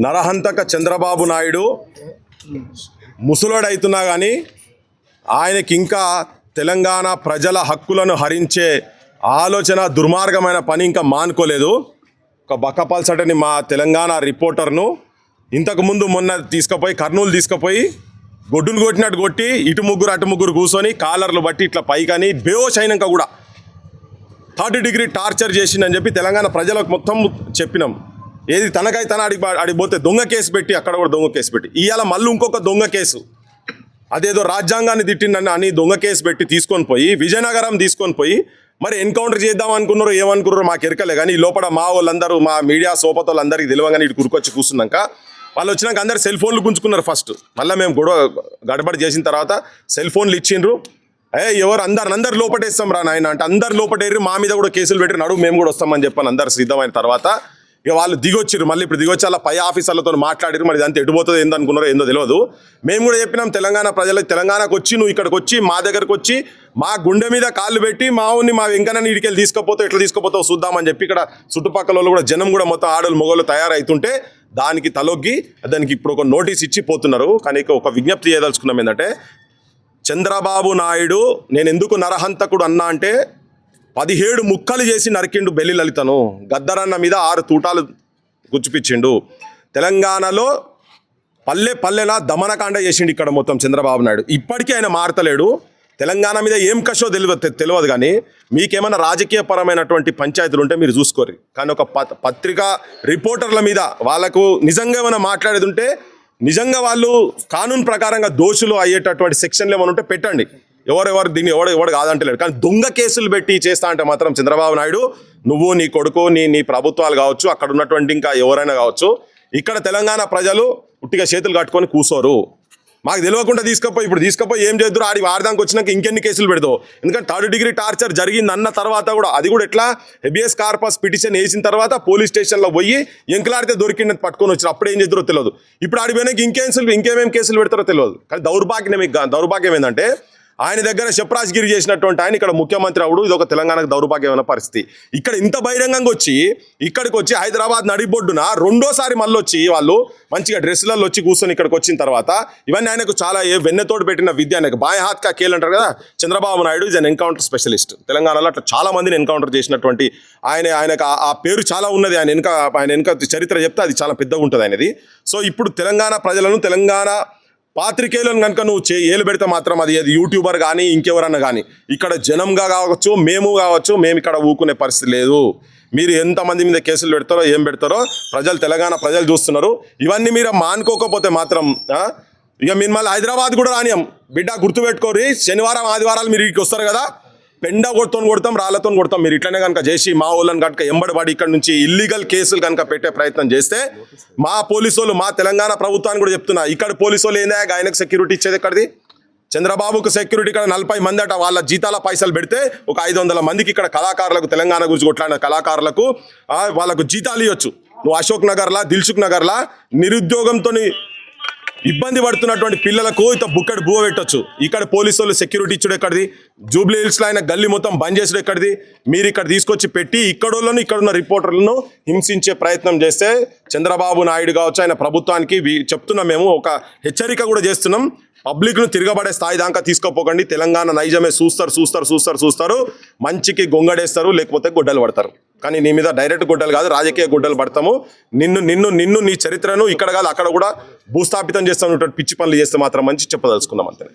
నరహంతక చంద్రబాబు నాయుడు ముసలోడైతున్నా కానీ ఆయనకి ఇంకా తెలంగాణ ప్రజల హక్కులను హరించే ఆలోచన దుర్మార్గమైన పని ఇంకా మానుకోలేదు. ఒక బక్కపల్సటని మా తెలంగాణ రిపోర్టర్ను ఇంతకుముందు మొన్న తీసుకుపోయి కర్నూలు తీసుకుపోయి గొడ్డును కొట్టినట్టు కొట్టి ఇటు ముగ్గురు అటు ముగ్గురు కూర్చొని కాలర్లు బట్టి ఇట్లా పైకని బేహోష్ అయినాక కూడా 3rd డిగ్రీ టార్చర్ చేసిందని చెప్పి తెలంగాణ ప్రజలకు మొత్తం చెప్పినాం. ఏది తనకై తన అడిగిపోతే దొంగ కేసు పెట్టి అక్కడ కూడా దొంగ కేసు పెట్టి ఇవాళ మళ్ళీ ఇంకొక దొంగ కేసు, అదేదో రాజ్యాంగాన్ని తిట్టిందని అని దొంగ కేసు పెట్టి తీసుకొని పోయి విజయనగరం తీసుకొని పోయి మరి ఎన్కౌంటర్ చేద్దాం అనుకున్నారో ఏమనుకున్నారో మాకు ఎరకలే. కానీ ఈ లోపల మా వాళ్ళందరూ మా మీడియా సోపతోళ్ళందరికీ తెలియగానే ఇటు కురుకొచ్చి కూర్చున్నాక వాళ్ళు వచ్చినాక అందరు సెల్ ఫోన్లు గుంజుకున్నారు ఫస్ట్. మళ్ళీ మేము గడబడి చేసిన తర్వాత సెల్ ఫోన్లు ఇచ్చిండ్రు. ఎవరు అందరు లోపటేస్తాం రా నాయన అంటే అందరు లోపటేరి మా మీద కూడా కేసులు పెట్టి నడువు మేము కూడా వస్తామని చెప్పాను. అందరు సిద్ధమైన తర్వాత ఇక వాళ్ళు దిగొచ్చారు. మళ్ళీ ఇప్పుడు దిగొచ్చి అలా పై ఆఫీసర్లతో మాట్లాడారు. మరి ఇదంతా ఎటుపోతుంది ఏందనుకున్నారో ఏందో తెలియదు. మేము కూడా చెప్పినాం తెలంగాణ ప్రజలకు, తెలంగాణకు వచ్చి నువ్వు ఇక్కడికి వచ్చి మా దగ్గరకు వచ్చి మా గుండె మీద కాళ్ళు పెట్టి మా వెంకన్న ఇడికెళ్ళి తీసుకుపోతావు, ఎట్లా తీసుకుపోతావు చూద్దామని చెప్పి ఇక్కడ చుట్టుపక్కల వాళ్ళు కూడా జనం కూడా మొత్తం ఆడలు మొగలు తయారవుతుంటే దానికి తలొగ్గి దానికి ఇప్పుడు ఒక నోటీస్ ఇచ్చి పోతున్నారు. కానీ ఒక విజ్ఞప్తి చేయదలుచుకున్నాం ఏంటంటే, చంద్రబాబు నాయుడు నేను ఎందుకు నరహంతకుడు అన్నా అంటే 17 ముక్కలు చేసి నరికిండు బెల్లి లలితను. గద్దరన్న మీద 6 తూటాలు గుచ్చిపిచ్చిండు. తెలంగాణలో పల్లెలా దమనకాండ చేసిండు ఇక్కడ మొత్తం చంద్రబాబు నాయుడు. ఇప్పటికీ ఆయన మారతలేడు. తెలంగాణ మీద ఏం కషో తెలియదు కానీ మీకేమైనా రాజకీయపరమైనటువంటి పంచాయతీలు ఉంటే మీరు చూసుకోరు. కానీ ఒక పత్రికా రిపోర్టర్ల మీద వాళ్ళకు నిజంగా ఏమైనా మాట్లాడేది ఉంటే నిజంగా వాళ్ళు కానూన్ ప్రకారంగా దోషులు అయ్యేటటువంటి సెక్షన్లు ఏమైనా ఉంటే పెట్టండి. ఎవరు దీన్ని ఎవడు కాదంటలేడు. కానీ దొంగ కేసులు పెట్టి చేస్తా అంటే మాత్రం చంద్రబాబు నాయుడు నువ్వు నీ కొడుకు నీ ప్రభుత్వాలు కావచ్చు, అక్కడ ఉన్నటువంటి ఇంకా ఎవరైనా కావచ్చు, ఇక్కడ తెలంగాణ ప్రజలు ఉట్టిగా చేతులు కట్టుకొని కూర్చోరు. మాకు తెలియకుండా తీసుకపోయి ఏం చేద్దరు ఆడదానికి వచ్చినాక ఇంకెన్ని కేసులు పెడతావు. ఎందుకంటే 3rd డిగ్రీ టార్చర్ జరిగింది అన్న తర్వాత కూడా అది కూడా ఎట్లా హెబియస్ కార్పస్ పిటిషన్ వేసిన తర్వాత పోలీస్ స్టేషన్లో పోయి ఎంకలాడితే దొరికింది పట్టుకొని వచ్చారు. అప్పుడు ఏం చేద్దరో తెలియదు. ఇప్పుడు ఆడిపోయినాక ఇంకేమేం కేసులు పెడతారో తెలియదు. కానీ దౌర్భాగ్యం ఏంటంటే ఆయన దగ్గర శప్రాజ్గిరి చేసినటువంటి ఆయన ఇక్కడ ముఖ్యమంత్రి అవుడు. ఇది ఒక తెలంగాణకు దౌర్భాగ్యమైన పరిస్థితి. ఇక్కడ ఇంత బహిరంగంగా వచ్చి ఇక్కడికి వచ్చి హైదరాబాద్ నడిబొడ్డున రెండోసారి మళ్ళీ వచ్చి వాళ్ళు మంచిగా డ్రెస్సులలో వచ్చి కూర్చొని ఇక్కడికి వచ్చిన తర్వాత ఇవన్నీ ఆయనకు చాలా వెన్నెతోడు పెట్టిన విద్య. ఆయనకు బాయ్ హాత్ కా కేల్ అంటారు కదా. Chandrababu Naidu is an encounter specialist. తెలంగాణలో అట్లా చాలా మందిని ఎన్కౌంటర్ చేసినటువంటి ఆయనకు ఆ పేరు చాలా ఉన్నది. ఆయన వెనుక చరిత్ర చెప్తే అది చాలా పెద్దగా ఉంటుంది ఆయనది. సో ఇప్పుడు తెలంగాణ ప్రజలను, తెలంగాణ పాత్రికేయులను కనుక నువ్వు ఏలు పెడితే మాత్రం అది యూట్యూబర్ కానీ ఇంకెవరన్నా కానీ ఇక్కడ జనంగా కావచ్చు, మేము ఇక్కడ ఊకునే పరిస్థితి లేదు. మీరు ఎంతమంది మీద కేసులు పెడతారో ఏం పెడతారో తెలంగాణ ప్రజలు చూస్తున్నారు. ఇవన్నీ మీరు మానుకోకపోతే మాత్రం ఇక మీరు మళ్ళీ హైదరాబాద్ కూడా రానియం బిడ్డ, గుర్తుపెట్టుకోరి. శనివారం ఆదివారాలు మీరు ఇక్కడికి వస్తారు కదా, పెండ కొడతాం, రాళ్లతో కొడతాం. మీరు ఇట్లనే కనుక చేసి మా వాళ్ళని కనుక ఎంబడిపడి ఇక్కడ నుంచి ఇల్లీగల్ కేసులు కనుక పెట్టే ప్రయత్నం చేస్తే మా పోలీసు వాళ్ళు, మా తెలంగాణ ప్రభుత్వాన్ని కూడా చెప్తున్నా, ఇక్కడ పోలీసు వాళ్ళు ఏందా ఆయనకు సెక్యూరిటీ ఇచ్చేది ఎక్కడిది? చంద్రబాబుకు సెక్యూరిటీ ఇక్కడ 40 మంది అట. వాళ్ళ జీతాల పైసలు పెడితే ఒక 500 మందికి ఇక్కడ కళాకారులకు, తెలంగాణ గురించి కొట్లాడిన కళాకారులకు వాళ్ళకు జీతాలు ఇవ్వచ్చు. నువ్వు అశోక్ నగర్లా, దిల్సుఖ్ నగర్లా నిరుద్యోగంతో ఇబ్బంది పడుతున్నటువంటి పిల్లలకు ఇంత బుక్కడి బువ్వ పెట్టచ్చు. ఇక్కడ పోలీసు వాళ్ళు సెక్యూరిటీ ఇచ్చుడు ఎక్కడిది? జూబ్లీ హిల్స్లో ఆయన గల్లీ మొత్తం బంద్ చేసుడు ఎక్కడిది? మీరు ఇక్కడ తీసుకొచ్చి పెట్టి ఇక్కడోళ్ళను, ఇక్కడున్న రిపోర్టర్లను హింసించే ప్రయత్నం చేస్తే చంద్రబాబు నాయుడు కావచ్చు, ఆయన ప్రభుత్వానికి చెప్తున్నాం, మేము ఒక హెచ్చరిక కూడా చేస్తున్నాం. పబ్లిక్ను తిరగబడే స్థాయి దాకా తీసుకోపోకండి. తెలంగాణ నైజమే చూస్తారు, మంచికి గొంగడేస్తారు, లేకపోతే గొడ్డలు పడతారు. కానీ నీ మీద డైరెక్ట్ గొడ్డలు కాదు, రాజకీయ గొడ్డలు పడతాము. నిన్ను నీ చరిత్రను ఇక్కడ కాదు అక్కడ కూడా భూస్థాపితం చేస్తాను పిచ్చి పనులు చేస్తే మాత్రం మంచి చెప్పదలుచుకుందాం అంతే.